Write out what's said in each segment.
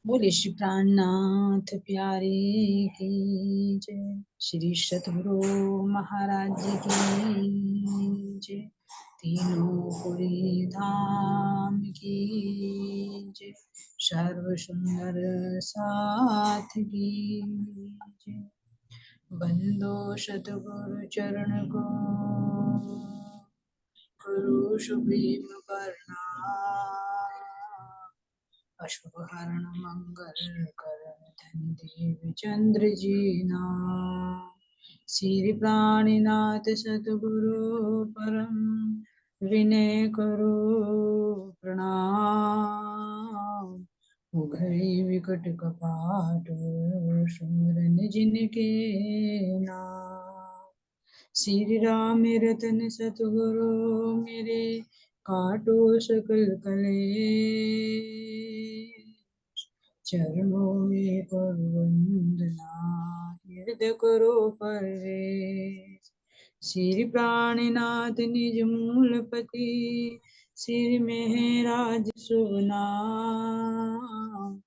बोले श्री प्राणनाथ प्यारे की जय। श्री सतगुरु महाराज जी की जय। तीनों पुरी धाम की जय। सर्व सुंदर साथ की जय। बंदो सतगुरु चरण को गुरु सुप्रीम प्रणाम। अश्वहरण मंगल करण धन देव चंद्र जी नाम। श्री प्राणीनाथ सतगुरु परम विनय करो प्रणाम। उघड़ी विकट कपाट सुमरन जिनके नाम। श्री राम रतन सतगुरु मेरे काटो सकल कलेश। चरणों में करो वंदना हृदय करो प्रवेश। श्री प्राणनाथ निज मूलपति श्री मेहराज शुभ नाम।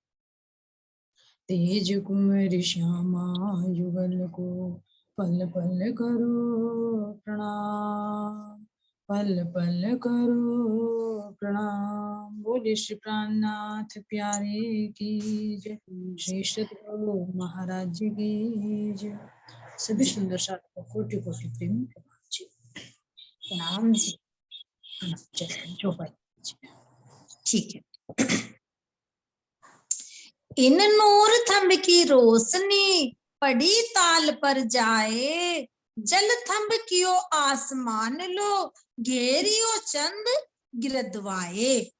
तेज कुंवर श्यामा युगल को पल पल करो प्रणाम। पल पल करो प्रणाम। बोले श्री प्राणनाथ प्यारे की जय। श्री सतगुरु महाराज जी की जय। सभी सुंदर साधकों को कोटि कोटि प्रेम जी प्रणाम जी। जो भाई ठीक है। इन नूर थंब की रोशनी पड़ी ताल पर जाए। जल थंब कियो आसमान लो घेरियो चंद गिरदवाए।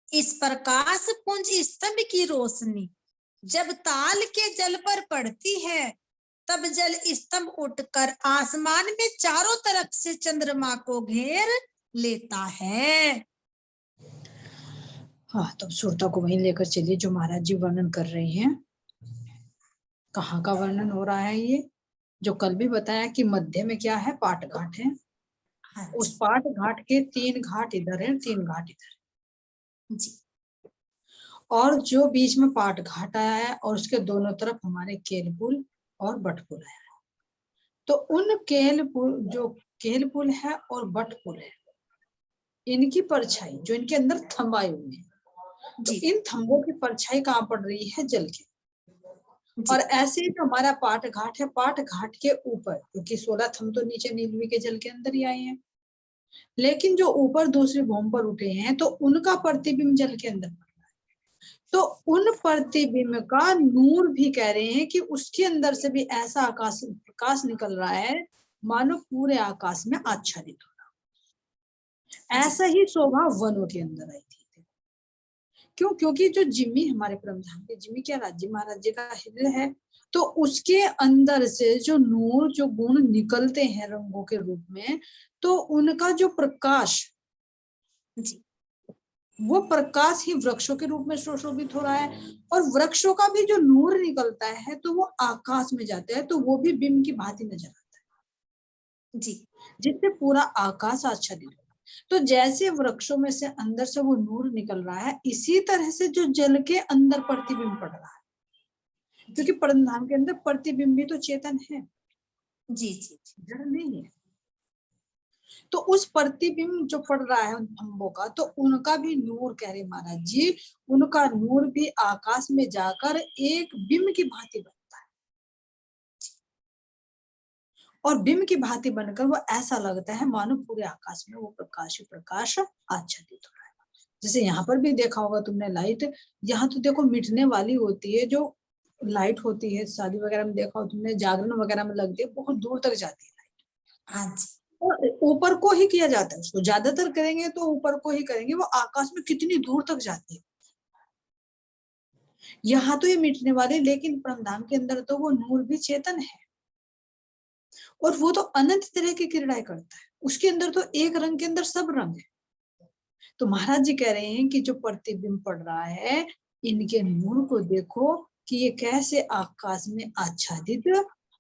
इस प्रकाश पुंज स्तंभ की रोशनी जब ताल के जल पर पड़ती है तब जल स्तंभ उठकर आसमान में चारों तरफ से चंद्रमा को घेर लेता है। हाँ, तो सुरता को वहीं लेकर चलिए जो महाराज जी वर्णन कर रहे हैं। कहाँ का वर्णन हो रहा है ये? जो कल भी बताया कि मध्य में क्या है, पाट घाट है। हाँ उस पाट घाट के 3 घाट इधर है, 3 घाट इधर जी। और जो बीच में पाट घाट आया है और उसके दोनों तरफ हमारे केलपुल और बटपुल है। तो उन केलपुल, जो केलपुल है और बटपुल है, इनकी परछाई जो इनके अंदर थंब आए हुए हैं, तो इन थंबों की परछाई कहाँ पड़ रही है? जल के। और ऐसे ही जो हमारा पाट घाट है, पाट घाट के ऊपर, क्योंकि 16 थंब तो नीचे नीलवी के जल के अंदर ही आए हैं, लेकिन जो ऊपर दूसरी भूमि पर उठे हैं तो उनका प्रतिबिंब जल के अंदर पड़ रहा है। तो उन प्रतिबिंब का नूर भी कह रहे हैं कि उसके अंदर से भी ऐसा आकाश प्रकाश निकल रहा है मानो पूरे आकाश में आच्छादित हो रहा। ऐसा ही शोभा वनों के अंदर आई थी। क्यों? क्योंकि जो जिम्मी हमारे परमधाम के जिम्मी क्या राज्य महाराज जी का हृदय है, तो उसके अंदर से जो नूर, जो गुण निकलते हैं रंगों के रूप में, तो उनका जो प्रकाश जी, वो प्रकाश ही वृक्षों के रूप में सुशोभित हो रहा है। और वृक्षों का भी जो नूर निकलता है तो वो आकाश में जाता है, तो वो भी बिंब की भांति नजर आता है जी, जिससे पूरा आकाश आच्छादित हो। तो जैसे वृक्षों में से अंदर से वो नूर निकल रहा है, इसी तरह से जो जल के अंदर प्रतिबिंब पड़ रहा है, क्योंकि परमधाम के अंदर प्रतिबिंब भी तो चेतन है जी जी, जड़ नहीं है। तो उस प्रतिबिंब जो पड़ रहा है उन थंबों का, तो उनका भी नूर, कह रहे महाराज जी, उनका नूर भी आकाश में जाकर एक बिंब की भांति बनता है और बिंब की भांति बनकर वो ऐसा लगता है मानो पूरे आकाश में वो प्रकाश ही प्रकाश आच्छादित हो रहा है। जैसे यहाँ पर भी देखा होगा तुमने लाइट, यहाँ तो देखो मिटने वाली होती है, जो लाइट होती है शादी वगैरह में देखा हो तुमने, जागरण वगैरह में लगती है, बहुत दूर तक जाती है लाइट। हाँ जी, ऊपर को ही किया जाता है उसको, ज्यादातर करेंगे तो ऊपर को ही करेंगे, वो आकाश में कितनी दूर तक जाती है। यहाँ तो ये मिटने वाले, लेकिन परमधाम के अंदर तो वो नूर भी चेतन है और वो तो अनंत तरह की क्रीड़ाएं करता है। उसके अंदर तो एक रंग के अंदर सब रंग है। तो महाराज जी कह रहे हैं कि जो प्रतिबिंब पड़ रहा है, इनके नूर को देखो कि ये कैसे आकाश में आच्छादित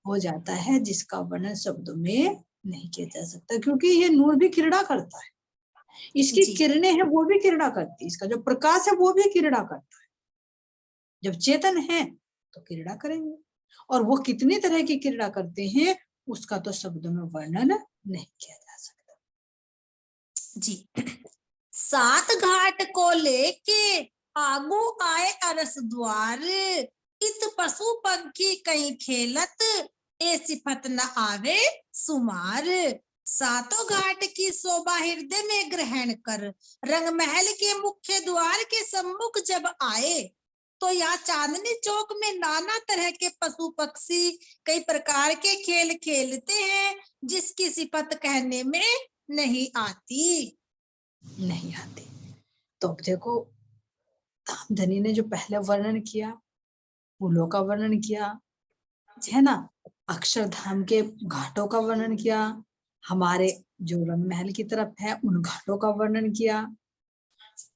हो जाता है, जिसका वर्णन शब्दों में नहीं किया जा सकता, क्योंकि ये नूर भी क्रीड़ा करता है। इसकी किरणें हैं वो भी क्रीड़ा करती है, इसका जो प्रकाश है वो भी क्रीड़ा करता है। जब चेतन है तो क्रीड़ा करेंगे, और वो कितनी तरह की क्रीड़ा करते हैं उसका तो शब्दों में वर्णन नहीं किया जा सकता। जी। सात घाट को लेके आगू आए अरस द्वार, इत पशु पंखी कहीं खेलत, ए सिफत न आवे सुमार। सातों घाट की शोभा हृदय में ग्रहण कर रंग महल के मुख्य द्वार के सम्मुख जब आए, तो यहाँ चांदनी चौक में नाना तरह के पशु पक्षी कई प्रकार के खेल खेलते हैं, जिसकी सिफत कहने में नहीं आती। तो अब देखो, धामधनी ने जो पहले वर्णन किया, फूलों का वर्णन किया, है ना, अक्षरधाम के घाटों का वर्णन किया, हमारे जो रंग महल की तरफ है उन घाटों का वर्णन किया,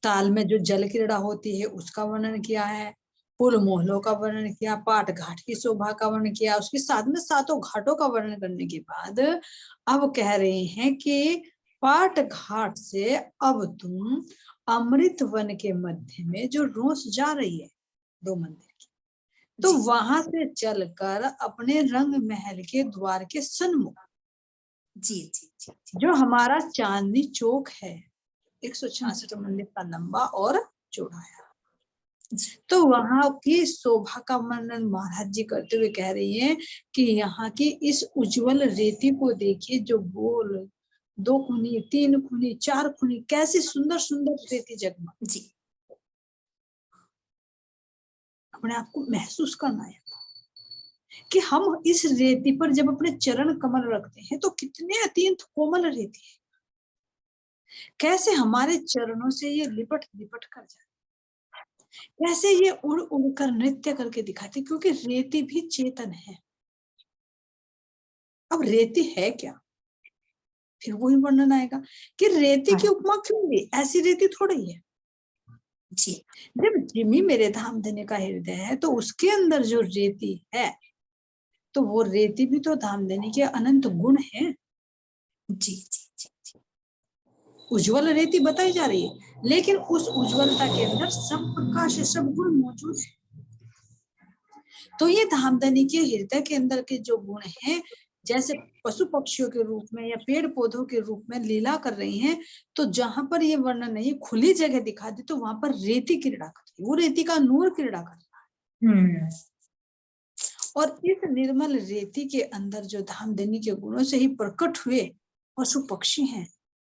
ताल में जो जल क्रीड़ा होती है उसका वर्णन किया है, पुल मोहलों का वर्णन किया, पाट घाट की शोभा का वर्णन किया, उसके साथ में सातों घाटों का वर्णन करने के बाद अब कह रहे हैं कि पाट घाट से अब तुम अमृत वन के मध्य में जो रोस जा रही है दो मंदिर की, तो वहां से चलकर अपने रंग महल के द्वार के सन्मुख, जी जी जी, जो हमारा चांदनी चौक है 166 मंदिर का लंबा और चौड़ा है, तो वहां की शोभा का वर्णन महाराज जी करते हुए कह रही हैं कि यहाँ की इस उज्जवल रेती को देखिए, जो गोल 2 खूनी 3 खूनी 4 खूनी, कैसी सुंदर सुंदर रेती जगमग जी, अपने आप को महसूस करना है कि हम इस रेती पर जब अपने चरण कमल रखते हैं तो कितने अत्यंत कोमल रेती है, कैसे हमारे चरणों से ये लिपट लिपट कर जाए, कैसे ये उड़ उड़ कर नृत्य करके दिखाते, क्योंकि रेती भी चेतन है। अब रेती है क्या, फिर वही वर्णन आएगा कि रेती की उपमा क्यों ली, ऐसी रेती थोड़ी है जी। जब जिमी मेरे धाम धन्य का हृदय है तो उसके अंदर जो रेती है, तो वो रेती भी तो धाम देने के अनंत गुण है। जी जी जी जी, उज्जवल रेती बताई जा रही है, लेकिन उस उज्जवलता के अंदर सब प्रकाश सब गुण मौजूद है। तो ये धामधनी के हृदय के अंदर के जो गुण हैं, जैसे पशु पक्षियों के रूप में या पेड़ पौधों के रूप में लीला कर रही हैं, तो जहां पर ये वर्णन नहीं, खुली जगह दिखा दी, तो वहां पर रेती क्रीड़ा कर रही है, वो रेती का नूर क्रीड़ा कर रहा है। और इस निर्मल रेती के अंदर जो धामधनी के गुणों से ही प्रकट हुए पशु पक्षी हैं,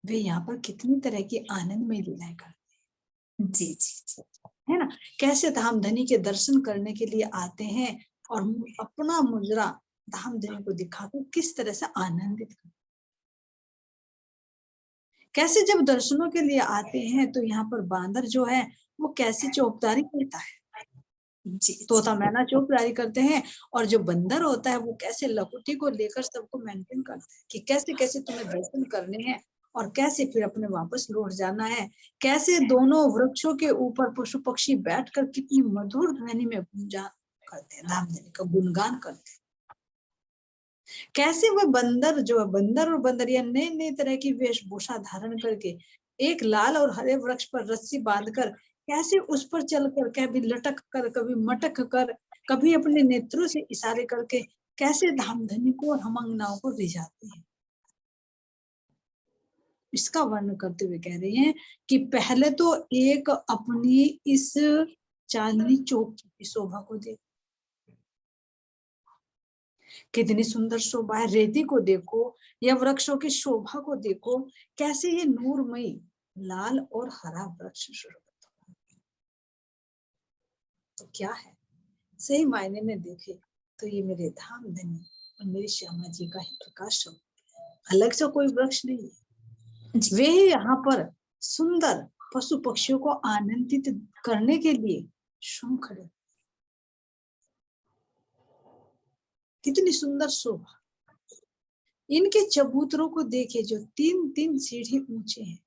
वे यहाँ पर कितनी तरह की आनंदमय लीलाएं करते हैं। जी जी जी, है ना, कैसे धामधनी के दर्शन करने के लिए आते हैं और अपना मुजरा धामधनी को दिखाकर किस तरह से आनंदित करते, कैसे जब दर्शनों के लिए आते हैं तो यहाँ पर बांदर जो है वो कैसी चौकीदारी करता है, जी, तोता मैना चौकीदारी करते हैं, और जो बंदर होता है वो कैसे लकुटी को लेकर सबको मेंटेन करता है कि कैसे कैसे तुम्हें दर्शन करने हैं और कैसे फिर अपने वापस लौट जाना है, कैसे दोनों वृक्षों के ऊपर पशु पक्षी बैठकर कितनी मधुर ध्वनि में गुंजान करते हैं, धामधनी का गुणगान करते हैं, कैसे वह बंदर जो है, बंदर और बंदरिया नई नई तरह की वेशभूषा धारण करके एक लाल और हरे वृक्ष पर रस्सी बांधकर कैसे उस पर चलकर कभी लटक कर कभी मटक कर कभी अपने नेत्रों से इशारे करके कैसे धामधनी को और हमंगनाओं को रिझाते हैं, इसका वर्णन करते हुए कह रहे हैं कि पहले तो एक अपनी इस चांदनी चौक की शोभा को देख, कितनी सुंदर शोभा है, रेती को देखो या वृक्षों की शोभा को देखो, कैसे ये नूरमयी लाल और हरा वृक्ष शुरू, तो क्या है, सही मायने में देखे तो ये मेरे धामधनी और मेरी श्यामा जी का ही प्रकाश है, अलग से कोई वृक्ष नहीं है, वे यहाँ पर सुंदर पशु पक्षियों को आनंदित करने के लिए स्वयं खड़े, कितनी सुंदर शोभा, इनके चबूतरों को देखिए जो 3-3 सीढ़ी ऊंचे हैं,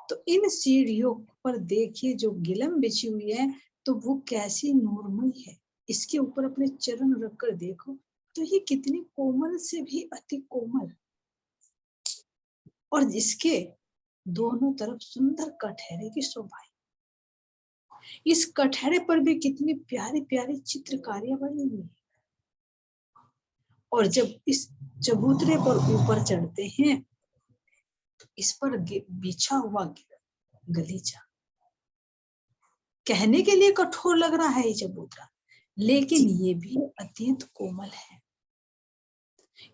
तो इन सीढ़ियों पर देखिए जो गिलम बिछी हुई है, तो वो कैसी नूरमयी है, इसके ऊपर अपने चरण रखकर देखो तो ये कितनी कोमल से भी अति कोमल, और जिसके दोनों तरफ सुंदर कटहरे की शोभा है, इस कटहरे पर भी कितनी प्यारी प्यारी चित्रकारियां बनी हुई है। और जब इस चबूतरे पर ऊपर चढ़ते हैं, इस पर बिछा हुआ गलीचा कहने के लिए कठोर लग रहा है ये चबूतरा, लेकिन ये भी अत्यंत कोमल है।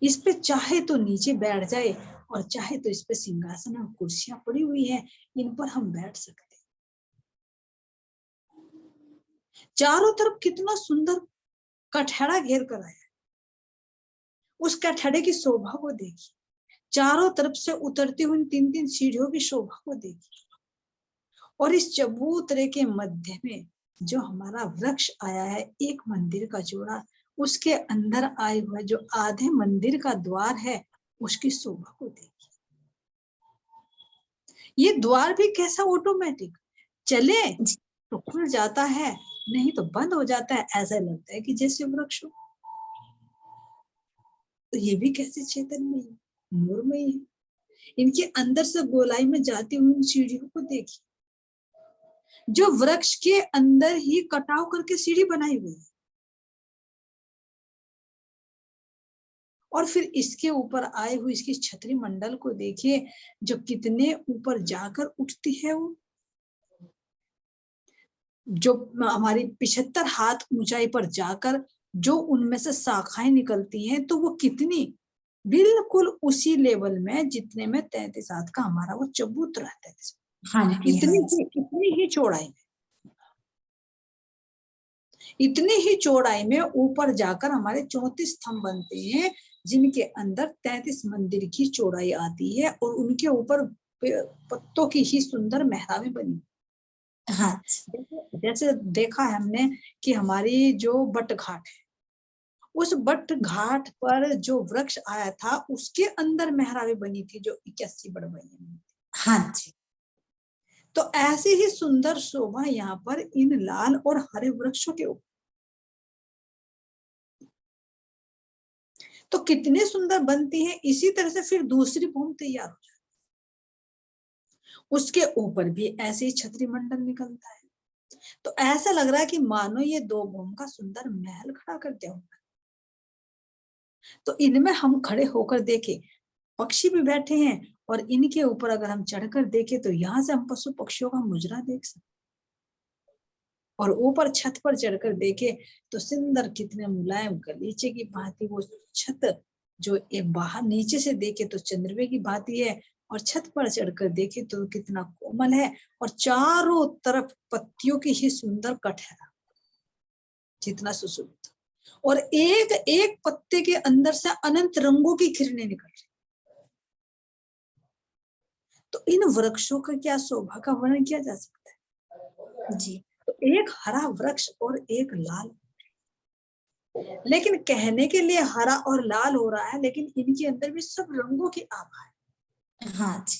इस पे चाहे तो नीचे बैठ जाए और चाहे तो इस पे सिंहासन और कुर्सियां पड़ी हुई है, इन पर हम बैठ सकते हैं। चारों तरफ कितना सुंदर कटहरा घेर कर आया। उस कटहरे की शोभा को देखिए, चारों तरफ से उतरती हुई 3-3 सीढ़ियों की शोभा को देखिए। और इस चबूतरे के मध्य में जो हमारा वृक्ष आया है, एक मंदिर का जोड़ा, उसके अंदर आए हुए जो आधे मंदिर का द्वार है, उसकी शोभा को देखिए। ये द्वार भी कैसा ऑटोमेटिक, चले तो खुल जाता है, नहीं तो बंद हो जाता है। ऐसा लगता है कि जैसे वृक्ष हो। तो ये भी कैसे चैतन्य है, नूरमयी है। इनके अंदर से गोलाई में जाती हुई सीढ़ियों को देखिए, जो वृक्ष के अंदर ही कटाव करके सीढ़ी बनाई हुई है। और फिर इसके ऊपर आए हुए इसकी छतरी मंडल को देखिए, जो कितने ऊपर जाकर उठती है। वो जो हमारी 75 हाथ ऊंचाई पर जाकर जो उनमें से शाखाएं निकलती हैं, तो वो कितनी बिल्कुल उसी लेवल में जितने में 33 हाथ का हमारा वो चबूतरा है। इतनी ही चौड़ाई में, इतनी ही चौड़ाई में ऊपर जाकर हमारे 34 स्तंभ बनते हैं, जिनके अंदर 33 मंदिर की चौड़ाई आती है। और उनके ऊपर पत्तों की ही सुंदर मेहराबें बनी। हाँ, जैसे देखा है हमने कि हमारी जो बट घाट है, उस बट घाट पर जो वृक्ष आया था, उसके अंदर मेहराबें बनी थी, जो 81 बड़बड़ियां। हाँ जी। तो ऐसी ही सुंदर शोभा यहाँ पर इन लाल और हरे वृक्षों के ऊपर। तो कितने सुंदर बनती है। इसी तरह से फिर दूसरी भूमि तैयार हो जाती है, उसके ऊपर भी ऐसे ही छतरी मंडल निकलता है। तो ऐसा लग रहा है कि मानो ये 2 भूमि का सुंदर महल खड़ा कर दिया होगा। तो इनमें हम खड़े होकर देखें, पक्षी भी बैठे हैं, और इनके ऊपर अगर हम चढ़कर देखें तो यहाँ से हम पशु पक्षियों का मुजरा देख सकते। और ऊपर छत पर चढ़कर देखे तो सुंदर कितने मुलायम गलीचे की भांति वो छत, जो एक बाहर नीचे से देखे तो चंद्रमे की भांति है, और छत पर चढ़कर देखे तो कितना कोमल है। और चारों तरफ पत्तियों की ही सुंदर कटहरा, जितना सुशोभित। और एक एक पत्ते के अंदर से अनंत रंगों की किरणें निकल रही। तो इन वृक्षों का क्या शोभा का वर्णन किया जा सकता है जी। तो एक हरा वृक्ष और एक लाल, लेकिन कहने के लिए हरा और लाल हो रहा है, लेकिन इनके अंदर भी सब रंगों की आभा है। हाँ जी।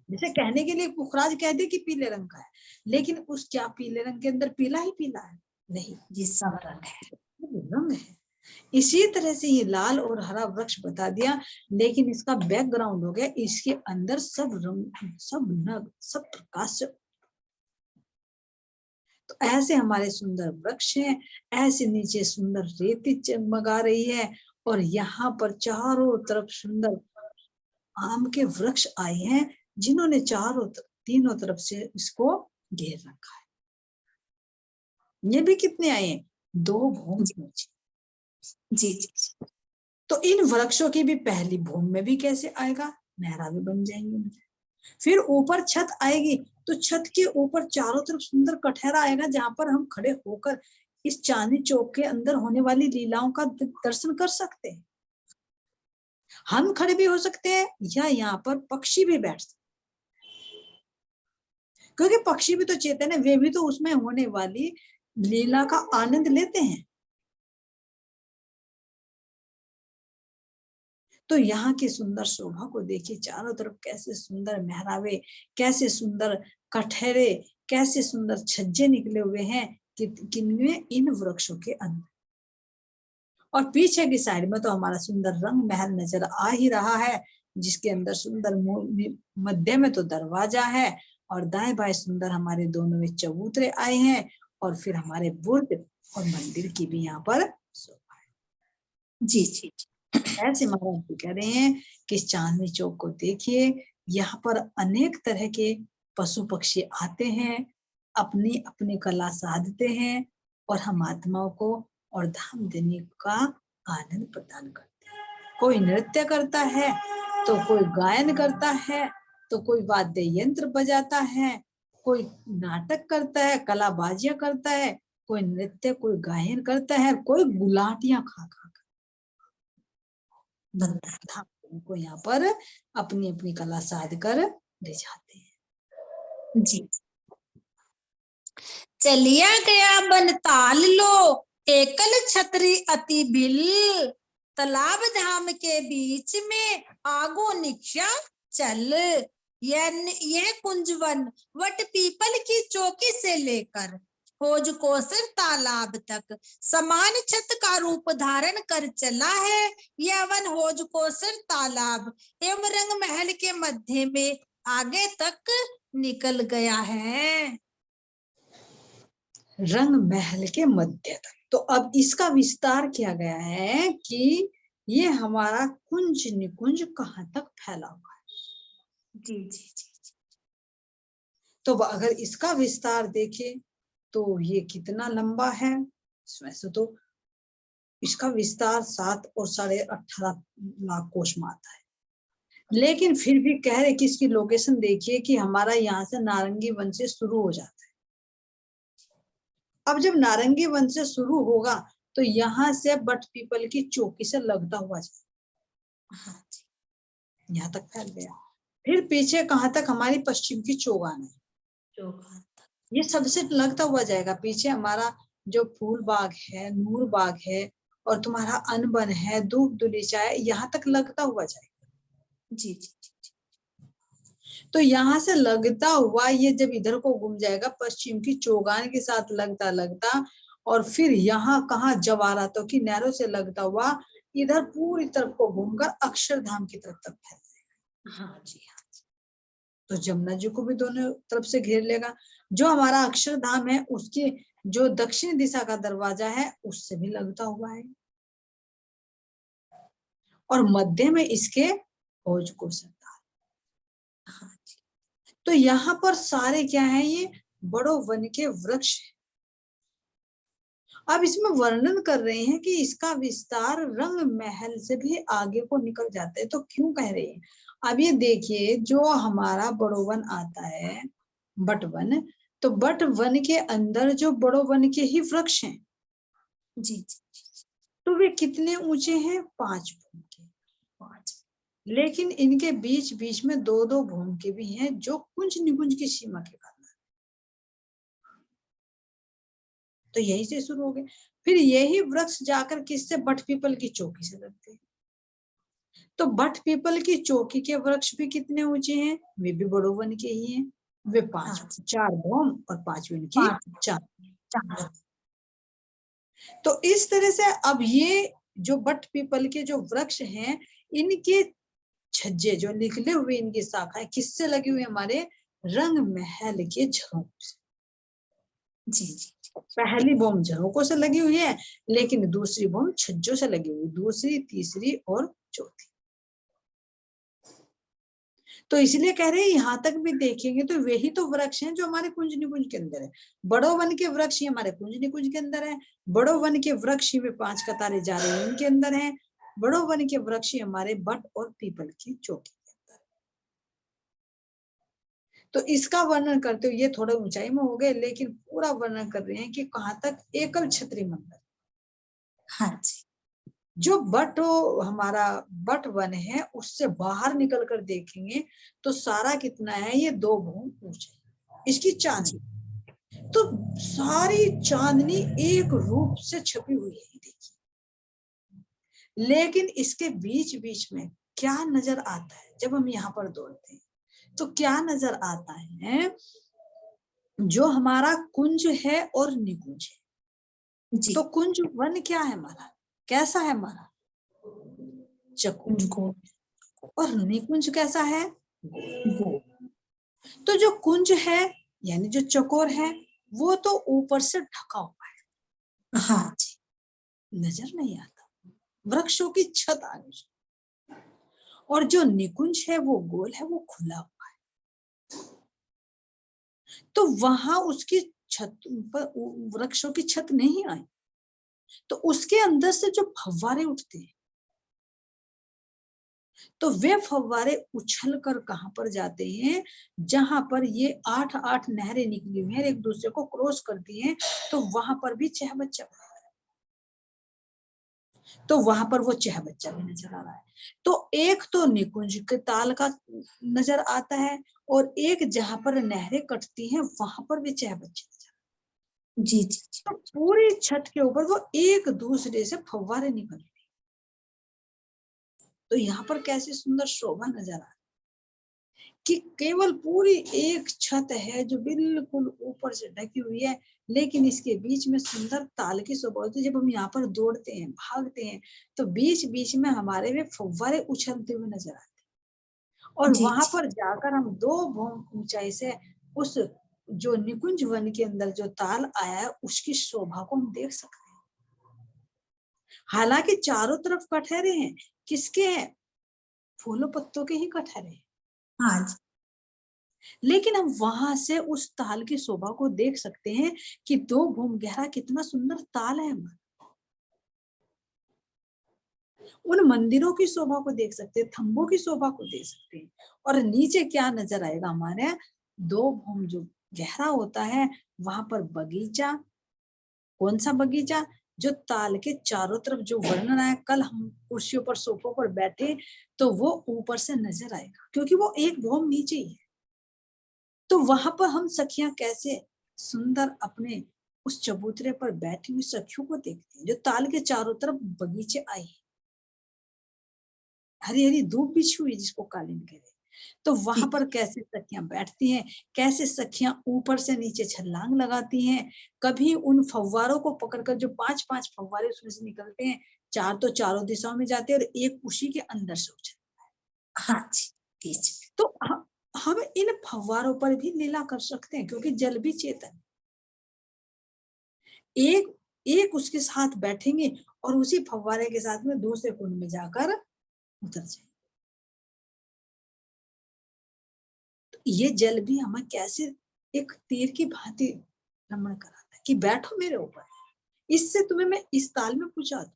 जैसे कहने के लिए पुखराज कह दे कि पीले रंग का है, लेकिन उस क्या पीले रंग के अंदर पीला ही पीला है? नहीं, ये सब रंग है, रंग है। इसी तरह से ये लाल और हरा वृक्ष बता दिया, लेकिन इसका बैकग्राउंड हो गया, इसके अंदर सब रंग, सब नग, सब प्रकाश। तो ऐसे हमारे सुंदर वृक्ष हैं, ऐसे नीचे सुंदर रेती चमगा रही है, और यहाँ पर चारों तरफ सुंदर आम के वृक्ष आए हैं, जिन्होंने तीनों तरफ से इसको घेर रखा है। ये भी कितने आए हैं? 2 भूमि जी जी। तो इन वृक्षों की भी पहली भूमि में भी कैसे आएगा? मेहराबें बन जाएंगी। फिर ऊपर छत आएगी, तो छत के ऊपर चारों तरफ सुंदर कटहरा आएगा, जहां पर हम खड़े होकर इस चांदनी चौक के अंदर होने वाली लीलाओं का दर्शन कर सकते हैं। हम खड़े भी हो सकते हैं, या यहाँ पर पक्षी भी बैठ सकते, क्योंकि पक्षी भी तो चेतन है, वे भी तो उसमें होने वाली लीला का आनंद लेते हैं। तो यहाँ की सुंदर शोभा को देखिए, चारों तरफ कैसे सुंदर मेहराबे, कैसे सुंदर कटहरे, कैसे सुंदर छज्जे निकले हुए हैं किनमें? इन वृक्षों के अंदर। और पीछे की साइड में तो हमारा सुंदर रंग महल नजर आ ही रहा है, जिसके अंदर सुंदर मध्य में तो दरवाजा है, और दाएं बाएं सुंदर हमारे दोनों में चबूतरे आए हैं, और फिर हमारे बुर्ज और मंदिर की भी यहाँ पर शोभा है। जी जी जी। ऐसे महाराज जी कह रहे हैं कि चांदनी चौक को देखिए, यहाँ पर अनेक तरह के पशु पक्षी आते हैं, अपनी अपनी कला साधते हैं, और हम आत्माओं को और धाम देने का आनंद प्रदान करते हैं। कोई नृत्य करता है, तो कोई गायन करता है, तो कोई वाद्य यंत्र बजाता है, कोई नाटक करता है, कलाबाजियां करता है, कोई नृत्य, कोई गायन करता है, कोई गुलाटियां खा खा को यहाँ पर अपनी अपनी कला साध कर ले जाते हैं। जी। चलिया गया बन ताल लो, एकल छतरी अति बिल, तालाब धाम के बीच में आगो निक्षा चल। यह कुंजवन वट पीपल की चौकी से लेकर खोज कोसर तालाब तक समान छत का रूप धारण कर चला है। यह वन होज कोसर तालाब एवं रंग महल के मध्य में आगे तक निकल गया है। रंग महल के मध्य तक। तो अब इसका विस्तार किया गया है कि ये हमारा कुंज निकुंज कहाँ तक फैला हुआ है। जी जी जी। तो अगर इसका विस्तार देखें तो ये कितना लंबा है, वैसे तो इसका विस्तार 7 और 18.5 लाख कोश में आता है, लेकिन फिर भी कह रहे कि इसकी लोकेशन देखिए कि हमारा यहाँ से नारंगी वन से शुरू हो जाता है। अब जब नारंगी वन से शुरू होगा तो यहाँ से बट पीपल की चौकी से लगता हुआ जाए, यहाँ तक फैल गया। फिर पीछे कहाँ तक, हमारी पश्चिम की चौगान है, ये सबसे लगता हुआ जाएगा। पीछे हमारा जो फूल बाग है, नूर बाग है, और तुम्हारा अनबन है, धूप दुलीचा है, यहाँ तक लगता हुआ जाएगा। जी जी। तो यहाँ से लगता हुआ ये जब इधर को घूम जाएगा, पश्चिम की चौगान के साथ लगता लगता, और फिर यहाँ कहाँ जवाहरातों की नहरों से लगता हुआ इधर पूरी तरफ को घूमकर अक्षरधाम की तरफ तक फैल जाएगा। हाँ जी, हाँ जी। तो जमुना जी को भी दोनों तरफ से घेर लेगा। जो हमारा अक्षरधाम है उसकी जो दक्षिण दिशा का दरवाजा है उससे भी लगता हुआ है, और मध्य में इसके भोज को सकता है। तो यहाँ पर सारे क्या है, ये बड़ो वन के वृक्ष है। अब इसमें वर्णन कर रहे हैं कि इसका विस्तार रंग महल से भी आगे को निकल जाता है। तो क्यों कह रहे हैं, अब ये देखिए, जो हमारा बड़ो वन आता है बट वन, तो बट वन के अंदर जो बड़ो वन के ही वृक्ष हैं जी, तो वे कितने ऊंचे हैं, 5 भूम के, 5। लेकिन इनके बीच बीच में 2-2 भूम के भी हैं, जो कुंज निकुंज की सीमा के कारण। तो यही से शुरू हो गए। फिर यही वृक्ष जाकर किससे, बट पीपल की चौकी से लगते हैं। तो बट पीपल की चौकी के वृक्ष भी कितने ऊंचे हैं, वे भी बड़ो वन के ही हैं। वे 4 भौम और 5 उनकी 4। तो इस तरह से अब ये जो बट पीपल के जो वृक्ष हैं, इनके छज्जे जो निकले हुए, इनकी शाखाएं किससे लगी हुई, हमारे रंग महल के झरोकों से। जी जी। पहली बम झरोकों से लगी हुई है, लेकिन दूसरी बम छज्जों से लगी हुई, दूसरी, तीसरी और चौथी। तो इसलिए कह रहे हैं यहाँ तक भी देखेंगे तो वही तो वृक्ष हैं जो हमारे कुंज निकुंज के अंदर है। बड़ो वन के वृक्ष ही हमारे कुंज निकुंज के अंदर है। बड़ो वन के वृक्ष ही में 5 कतारें जा रहे हैं, उनके अंदर है। बड़ो वन के वृक्ष ही हमारे बट और पीपल की चौकी के अंदर। तो इसका वर्णन करते हुए ये थोड़ा ऊंचाई में हो गए, लेकिन पूरा वर्णन कर रहे हैं कि कहाँ तक, एकल छतरी मंदिर। हाँ जी। जो बट हमारा बट वन है उससे बाहर निकल कर देखेंगे तो सारा कितना है, ये 2 भूम ऊंचे, इसकी चांदनी। तो सारी चांदनी एक रूप से छपी हुई है, देखिए। लेकिन इसके बीच बीच में क्या नजर आता है, जब हम यहाँ पर दौड़ते हैं तो क्या नजर आता है, जो हमारा कुंज है और निकुंज है जी। तो कुंज वन क्या है हमारा, कैसा है हमारा, चकुंज, और निकुंज कैसा है, गोल। तो जो कुंज है यानी जो चकोर है वो तो ऊपर से ढका हुआ है, हाँ जी, नजर नहीं आता, वृक्षों की छत आगे से। और जो निकुंज है वो गोल है, वो खुला हुआ है। तो वहां उसकी छत पर वृक्षों की छत नहीं आई, तो उसके अंदर से जो फव्वारे उठते हैं, तो वे फव्वारे उछल कर कहां पर जाते हैं, जहां पर ये 8-8 नहरें निकली हुई हैं, एक दूसरे को क्रॉस करती हैं, तो वहां पर भी चहबच्चा, तो वहां पर वो चहबच्चा भी नजर आ रहा है। तो एक तो निकुंज के ताल का नजर आता है, और एक जहां पर नहरें कटती हैं वहां पर भी चहबच्चा नजर आता जी जी जी। है। तो पूरी छत के ऊपर वो एक दूसरे से फव्वारे निकल रहे, तो यहाँ पर कैसी सुंदर शोभा नजर आ रही कि केवल पूरी एक छत है जो बिल्कुल ऊपर से ढकी हुई है, लेकिन इसके बीच में सुंदर ताल की शोभा होती है। जब हम यहाँ पर दौड़ते हैं, भागते हैं, तो बीच बीच में हमारे में फव्वारे उछलते हुए नजर आते हैं, और जी वहां जी। पर जाकर हम 2 भौम ऊंचाई से उस जो निकुंज वन के अंदर जो ताल आया है उसकी शोभा को हम देख सकते हैं। हालांकि चारों तरफ कटहरे हैं, किसके हैं? फूलों पत्तों के ही कटहरे हैं, हाँ जी। लेकिन हम वहां से उस ताल की शोभा को देख सकते हैं कि 2 भूम गहरा कितना सुंदर ताल है हमारा। उन मंदिरों की शोभा को देख सकते हैं, थंबों की शोभा को देख सकते हैं, और नीचे क्या नजर आएगा हमारे, 2 भूम जो गहरा होता है वहां पर बगीचा। कौन सा बगीचा? जो ताल के चारों तरफ जो वर्णन आया, कल हम कुर्सियों पर सोफों पर बैठे तो वो ऊपर से नजर आएगा, क्योंकि वो एक भूम नीचे ही है। तो वहां पर हम सखियां कैसे सुंदर अपने उस चबूतरे पर बैठी हुई सखियों को देखते हैं, जो ताल के चारों तरफ बगीचे आई, हरी हरी धूप बिछी हुई जिसको कालीन कह रहे, तो वहां जी पर कैसे सखियां बैठती हैं, कैसे सखियां ऊपर से नीचे छलांग लगाती हैं, कभी उन फव्वारों को पकड़कर, जो 5-5 फव्वारे उसमें से निकलते हैं, 4 तो चारों दिशाओं में जाते हैं और एक उसी के अंदर से उछल। हाँ जी। बीच में। तो हम इन फव्वारों पर भी लीला कर सकते हैं, क्योंकि जल भी चेतन, एक एक उसके साथ बैठेंगे और उसी फव्वारे के साथ में दूसरे कुंड में जाकर उतर जाए। तो ये जल भी हमें कैसे एक तीर की भांति भ्रमण कराता है कि बैठो मेरे ऊपर, इससे तुम्हें मैं इस ताल में पहुंचा दूं।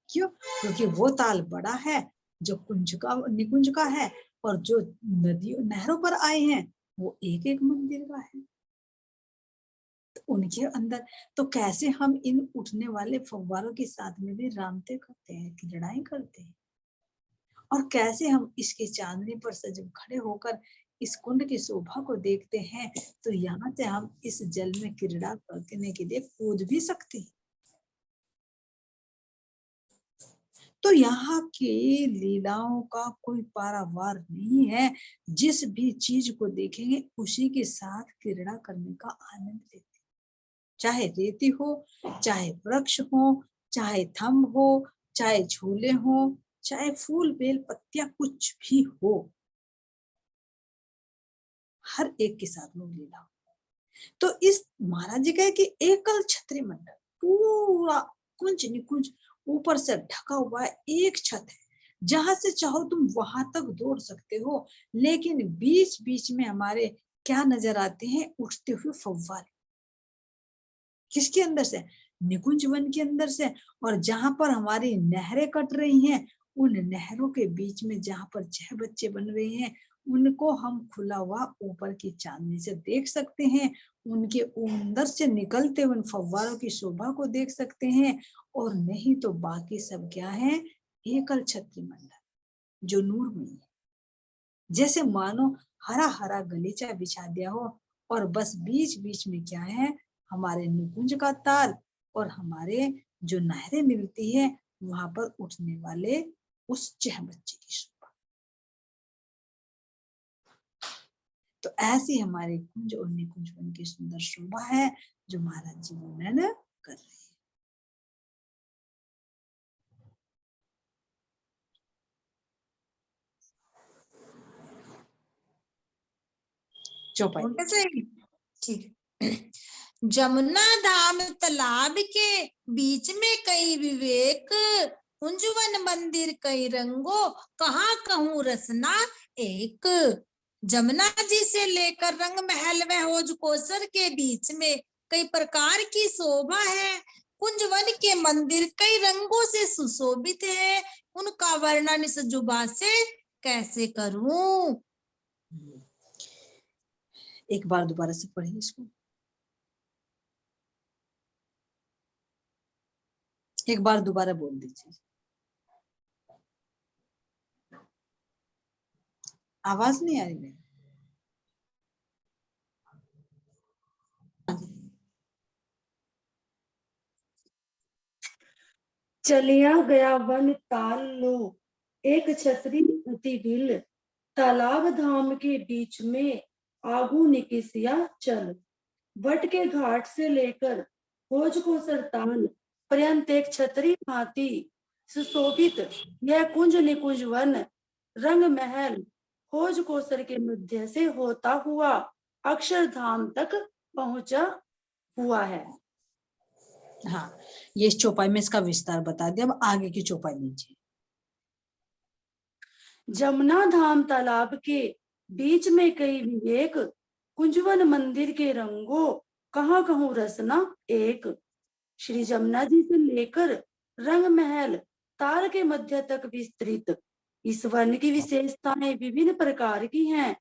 क्यों? क्योंकि वो ताल बड़ा है जो कुंज का निकुंज का है, और जो नदियों नहरों पर आए हैं वो एक एक मंदिर का है, तो उनके अंदर। तो कैसे हम इन उठने वाले फव्वारों के साथ में भी रामते करते हैं, कि लड़ाई करते हैं, और कैसे हम इसकी चांदनी पर से जब खड़े होकर इस कुंड की शोभा को देखते हैं, तो यहाँ से हम इस जल में क्रीड़ा करने के लिए कूद भी सकते हैं। तो यहाँ की लीलाओं का कोई पारावार नहीं है, जिस भी चीज को देखेंगे उसी के साथ क्रीड़ा करने का आनंद लेते हैं। चाहे रेती हो, चाहे वृक्ष हो, चाहे थंब हो, चाहे झूले हो, चाहे फूल बेल पत्तियां कुछ भी हो, हर एक के साथ में लीला हो। तो इस महाराज जी कहे कि एकल छत्री मंडल, पूरा कुंज निकुंज ऊपर से ढका हुआ है, एक छत है, जहां से चाहो तुम वहां तक दौड़ सकते हो, लेकिन बीच बीच में हमारे क्या नजर आते हैं, उठते हुए फव्वारे। किसके अंदर से? निकुंज वन के अंदर से। और जहां पर हमारी नहरें कट रही हैं, उन नहरों के बीच में जहां पर 6 बच्चे बन रहे हैं, उनको हम खुला हुआ ऊपर की चांदनी से देख सकते हैं, उनके अंदर से निकलते हुए उन फव्वारों की शोभा को देख सकते हैं। और नहीं तो बाकी सब क्या है, एकल छत्री मंडल जो नूरमयी है, जैसे मानो हरा हरा गलीचा बिछा दिया हो, और बस बीच बीच में क्या है, हमारे निकुंज का ताल, और हमारे जो नहरें मिलती है वहां पर उठने वाले उस चहबच्चे की शोभा। तो ऐसी हमारे कुंज और निकुंज वन की सुंदर शोभा है, जो महाराज जी वर्णन कर रहे हैं। चौपाई। उनका सही, ठीक है। जमुना धाम तालाब के बीच में कई विवेक, कुंजवन मंदिर कई रंगो, कहाँ कहूँ रसना एक। जमुना जी से लेकर रंग महल व हौज कोसर के बीच में कई प्रकार की शोभा है। कुंजवन के मंदिर कई रंगों से सुशोभित है, उनका वर्णन इस जुबा से कैसे करूं। एक बार दोबारा से पढ़िए इसको, एक बार दोबारा बोल दीजिए, आवाज नहीं आ रही मेरी। चलिया गया वन ताल लो, एक छतरी उती भिल, तालाब धाम के बीच में आगू निकिसिया चल। वट के घाट से लेकर खोज को सरताल पर्यंत एक छतरी भांति सुशोभित यह कुंज निकुंज वन रंग महल खोज कोसर के मध्य से होता हुआ अक्षरधाम तक पहुंचा हुआ है। हाँ, ये इस चौपाई में इसका विस्तार बता दिया। अब आगे की चौपाई लीजिए। जमुना धाम तालाब के बीच में कई विवेक, कुंजवन मंदिर के रंगों, कहाँ कहूँ रसना एक। श्री जमुना जी से लेकर रंग महल ताल के मध्य तक विस्तृत इस वन की विशेषताएं विभिन्न प्रकार की हैं।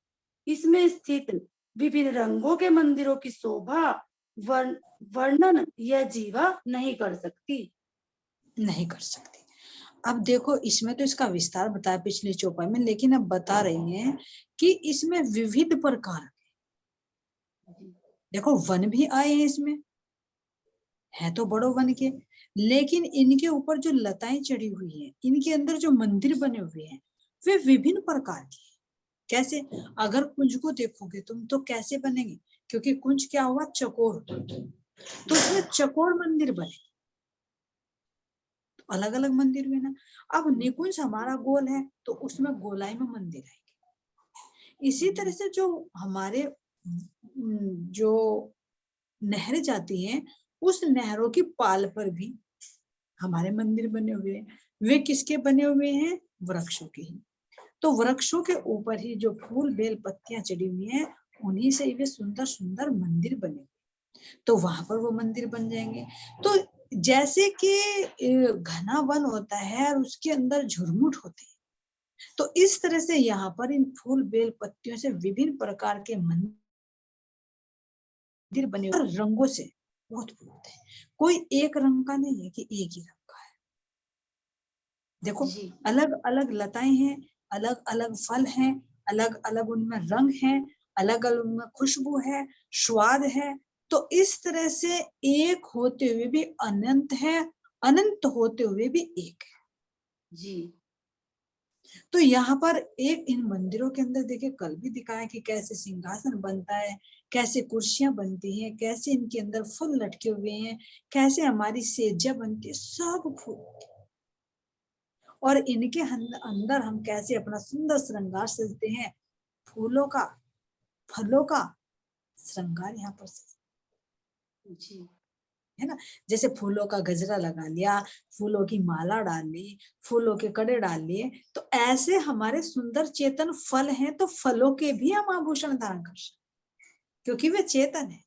इसमें स्थित विभिन्न रंगों के मंदिरों की शोभा वर्णन यह जीवा नहीं कर सकती, नहीं कर सकती। अब देखो, इसमें तो इसका विस्तार बताया पिछली चौपाई में, लेकिन अब बता रही हैं कि इसमें विविध प्रकार, देखो वन भी आए हैं इसमें, है तो बड़ो वन के, लेकिन इनके ऊपर जो लताएं चढ़ी हुई हैं, इनके अंदर जो मंदिर बने हुए हैं वे विभिन्न प्रकार के। कैसे? अगर कुंज को देखोगे तुम तो कैसे बनेंगे, क्योंकि कुंज क्या हुआ, चकोर, तो उसमें चकोर मंदिर बने, तो अलग अलग मंदिर हुए ना। अब निकुंज हमारा गोल है तो उसमें गोलाई में मंदिर आएंगे। इसी तरह से जो हमारे जो नहरें जाती हैं, उस नहरों की पाल पर भी हमारे मंदिर बने हुए हैं। वे किसके बने हुए हैं? वृक्षों के ही। तो वृक्षों के ऊपर ही जो फूल बेल पत्तियां चढ़ी हुई हैं, उन्हीं से वे सुंदर सुंदर मंदिर बने, तो वहां पर वो मंदिर बन जाएंगे। तो जैसे कि घना वन होता है और उसके अंदर झुरमुट होते हैं, तो इस तरह से यहाँ पर इन फूल बेल पत्तियों से विभिन्न प्रकार के मंदिर बने और रंगों से बहुत बहुत है। कोई एक रंग का नहीं है कि एक ही रंग का है। देखो, अलग अलग लताएं हैं, अलग अलग फल हैं, अलग अलग उनमें रंग हैं, अलग अलग उनमें खुशबू है, स्वाद है। तो इस तरह से एक होते हुए भी अनंत है, अनंत होते हुए भी एक है जी। तो यहाँ पर एक इन मंदिरों के अंदर देखिए, कल भी दिखाया कि कैसे सिंहासन बनता है, कैसे कुर्सियां बनती हैं, कैसे इनके अंदर फूल लटके हुए हैं, कैसे हमारी सेजा बनती है, सब फूल। और इनके अंदर हम कैसे अपना सुंदर श्रृंगार सजते हैं, फूलों का, फलों का श्रृंगार यहाँ पर जी है ना। जैसे फूलों का गजरा लगा लिया, फूलों की माला डाल ली, फूलों के कड़े डाल लिए, तो ऐसे हमारे सुंदर चेतन फल हैं, तो फलों के भी हम आभूषण धारण कर सकते, क्योंकि वे चेतन है।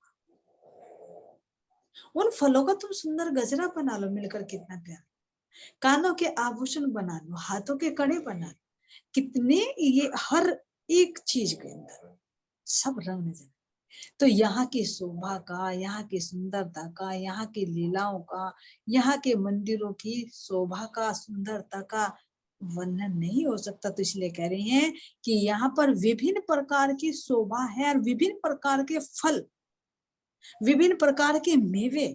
उन फलों का तुम सुंदर गजरा बना लो मिलकर, कितना प्यारा, कानों के आभूषण बना लो, हाथों के कड़े बना लो, कितने ये हर एक चीज के अंदर सब रंग नजर। तो यहाँ की शोभा का, यहाँ की सुंदरता का, यहाँ की लीलाओं का, यहाँ के मंदिरों की शोभा का, सुंदरता का वर्णन नहीं हो सकता। तो इसलिए कह रही हैं कि यहाँ पर विभिन्न प्रकार की शोभा है और विभिन्न प्रकार के फल, विभिन्न प्रकार के मेवे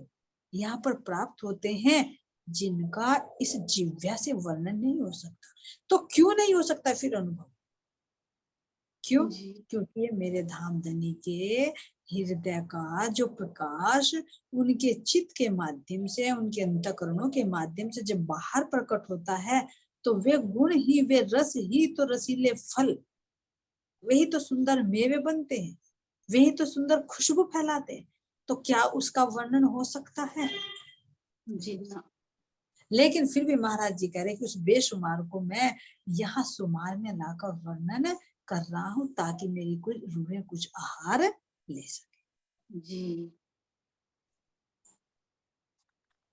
यहाँ पर प्राप्त होते हैं, जिनका इस जिह्वा से वर्णन नहीं हो सकता। तो क्यों नहीं हो सकता फिर अनुभव? क्यों? क्योंकि मेरे धाम धनी के हृदय का जो प्रकाश उनके चित्त के माध्यम से, उनके अंतःकरणों के माध्यम से जब बाहर प्रकट होता है, तो वे गुण ही, वे रस ही तो रसीले फल, वही तो सुंदर मेवे बनते हैं, वे तो सुंदर खुशबू फैलाते हैं, तो क्या उसका वर्णन हो सकता है? जी ना। लेकिन फिर भी महाराज जी कह रहे कि उस बेशुमार को मैं यहाँ सुमार में लाकर वर्णन कर रहा हूं, ताकि मेरी कुछ रूहें कुछ आहार ले सके। जी।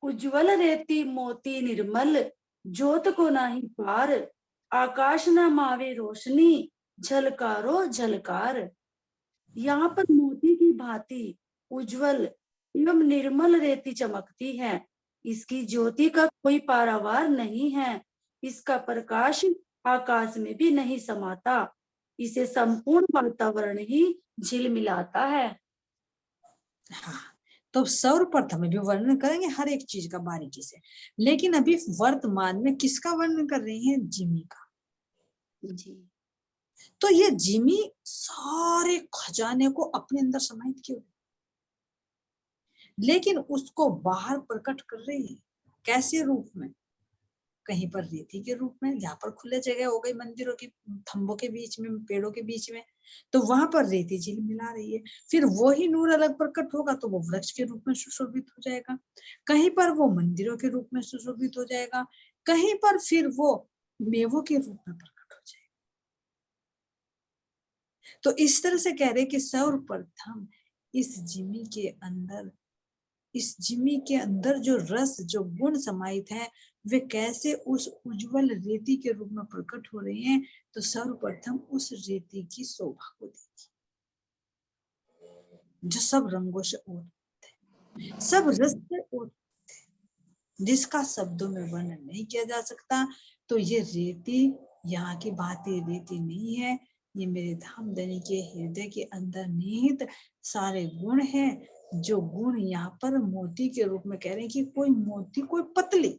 उज्ज्वल रेती मोती निर्मल, ज्योत को नाही पार, आकाश न मावे रोशनी, झलकारो झलकार। यहाँ पर मोती की भांति उज्जवल एवं निर्मल रेती चमकती है। इसकी ज्योति का कोई पारावार नहीं है। इसका प्रकाश आकाश में भी नहीं समाता। इसे संपूर्ण वातावरण ही झिलमिलाता है। हाँ, तो सर्वप्रथम भी वर्णन करेंगे हर एक चीज का बारीकी से, लेकिन अभी वर्तमान में किसका वर्णन कर रहे हैं? जिमी का। जी। तो ये जिमी सारे खजाने को अपने अंदर समाहित किए, लेकिन उसको बाहर प्रकट कर रही है। कैसे रूप में? कहीं पर रेती के रूप में, जहां पर खुले जगह हो गई मंदिरों की थंबों के बीच में, पेड़ों के बीच में, तो वहां पर रेती झील मिला रही है। फिर वही नूर अलग प्रकट होगा तो वो वृक्ष के रूप में सुशोभित हो जाएगा, कहीं पर वो मंदिरों के रूप में सुशोभित हो जाएगा, कहीं पर फिर वो मेवों के रूप में प्रकट हो जाएगा। तो इस तरह से कह रहे कि सर्वप्रथम इस जिमी के अंदर, इस जिमी के अंदर जो रस, जो गुण समाहित है, वे कैसे उस उज्जवल रेती के रूप में प्रकट हो रहे हैं। तो सर्वप्रथम उस रेती की शोभा को देखिए, जो सब रंगों से ओत है, सब रस से ओत है, जिसका शब्दों में वर्णन नहीं किया जा सकता। तो ये रेती यहाँ की भांति रेती नहीं है, ये मेरे धामधनी के हृदय के अंदर निहित सारे गुण हैं, जो गुण यहाँ पर मोती के रूप में कह रहे हैं कि कोई मोती, कोई पतली,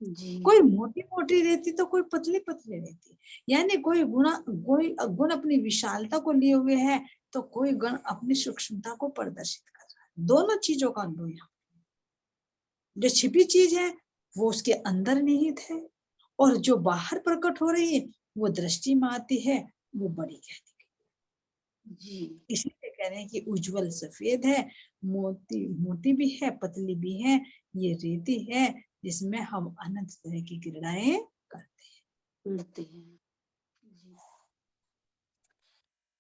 जी। कोई मोटी मोटी रहती तो कोई पतली पतली रहती, यानी कोई गुण अपनी विशालता को लिए हुए है, तो कोई गुण अपनी सूक्ष्मता को प्रदर्शित कर रहा है। दोनों चीजों का अनुभव यहाँ, जो छिपी चीज है वो उसके अंदर निहित है, और जो बाहर प्रकट हो रही है वो दृष्टि में आती है, वो बड़ी कहती है। जी। इसलिए कह रहे हैं कि उज्जवल सफेद है, मोती मोती भी है, पतली भी है, ये रेती है जिसमें हम अनंत तरह की क्रीड़ाएं करते मिलते हैं। जी।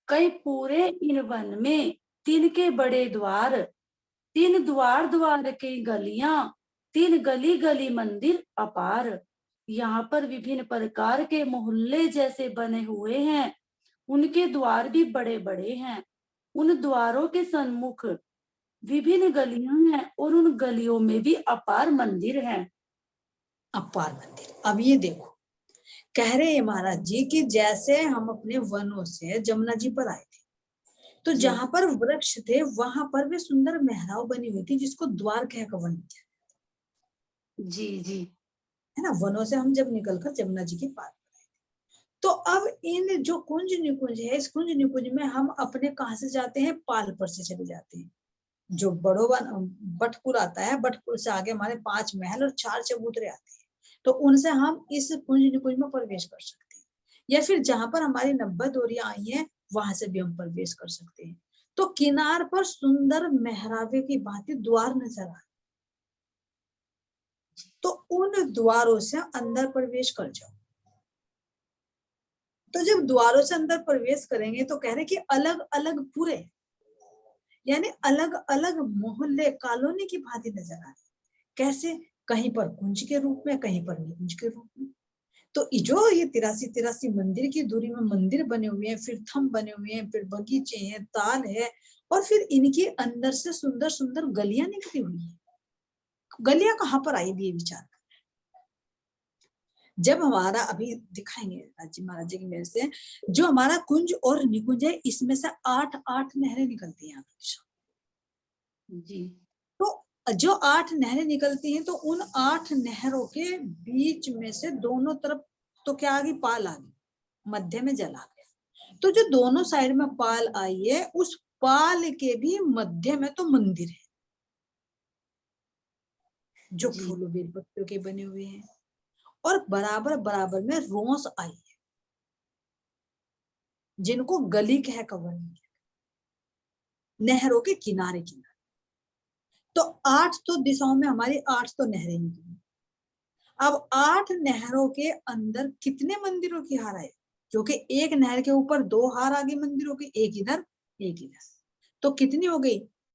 कई पूरे इन वन में 3 के बड़े द्वार, 3 द्वार द्वार की गलियां, 3 गली गली मंदिर अपार। यहाँ पर विभिन्न प्रकार के मोहल्ले जैसे बने हुए हैं। उनके द्वार भी बड़े बड़े हैं। उन द्वारों के सन्मुख विभिन्न गलियां हैं और उन गलियों में भी अपार मंदिर हैं। अपार मंदिर। अब ये देखो, कह रहे हैं महाराज जी कि जैसे हम अपने वनों से जमुना जी पर आए थे, तो जी। जहां पर वृक्ष थे वहां पर भी सुंदर मेहराब बनी हुई थी, जिसको द्वार कहकर वर्णन किया, जी। जी। है ना। वनों से हम जब निकलकर जमुना जी के पास, तो अब इन जो कुंज निकुंज है, इस कुंज निकुंज में हम अपने कहा से जाते हैं? पाल पर से चले जाते हैं। जो बटपुर आता है, बटपुर से आगे हमारे 5 महल और 4 चबूतरे आते हैं, तो उनसे हम इस कुंज निकुंज में प्रवेश कर सकते हैं, या फिर जहां पर हमारी 90 डोरियां आई हैं वहां से भी हम प्रवेश कर सकते हैं। तो किनार पर सुंदर मेहराबे की भांति द्वार नजर आए, तो उन द्वारों से अंदर प्रवेश कर जाओ। तो जब द्वारों से अंदर प्रवेश करेंगे तो कह रहे कि अलग अलग पूरे, यानी अलग अलग मोहल्ले, कॉलोनी की भांति नजर आ रहे। कैसे? कहीं पर कुंज के रूप में, कहीं पर निकुंज के रूप में। तो जो ये 83 मंदिर की दूरी में मंदिर बने हुए हैं, फिर थंब बने हुए हैं, फिर बगीचे हैं, ताल है, और फिर इनके अंदर से सुंदर सुंदर गलियां निकली हुई है। गलियां कहाँ पर आई, ये विचार। जब हमारा, अभी दिखाएंगे राजी महाराज जी की मेरे से, जो हमारा कुंज और निकुंज है, इसमें से 8 नहरें निकलती हैं। जी। तो जो 8 नहरें निकलती हैं, तो उन 8 नहरों के बीच में से दोनों तरफ तो क्या आ गई? पाल आ गई, मध्य में जल आ गया। तो जो दोनों साइड में पाल आई है, उस पाल के भी मध्य में तो मंदिर है, जो जी। फूलों बेलपत्तियों के बने हुए हैं, और बराबर बराबर में रोंस आई है, जिनको गली कह कवर नहीं किया। नहरों के किनारे किनारे। तो 8 तो दिशाओं में हमारी 8 तो नहरें निकली। अब 8 नहरों के अंदर कितने मंदिरों की हार है? क्योंकि एक नहर के ऊपर 2 हार आ गई मंदिरों की, एक इधर एक इधर, तो कितनी हो गई?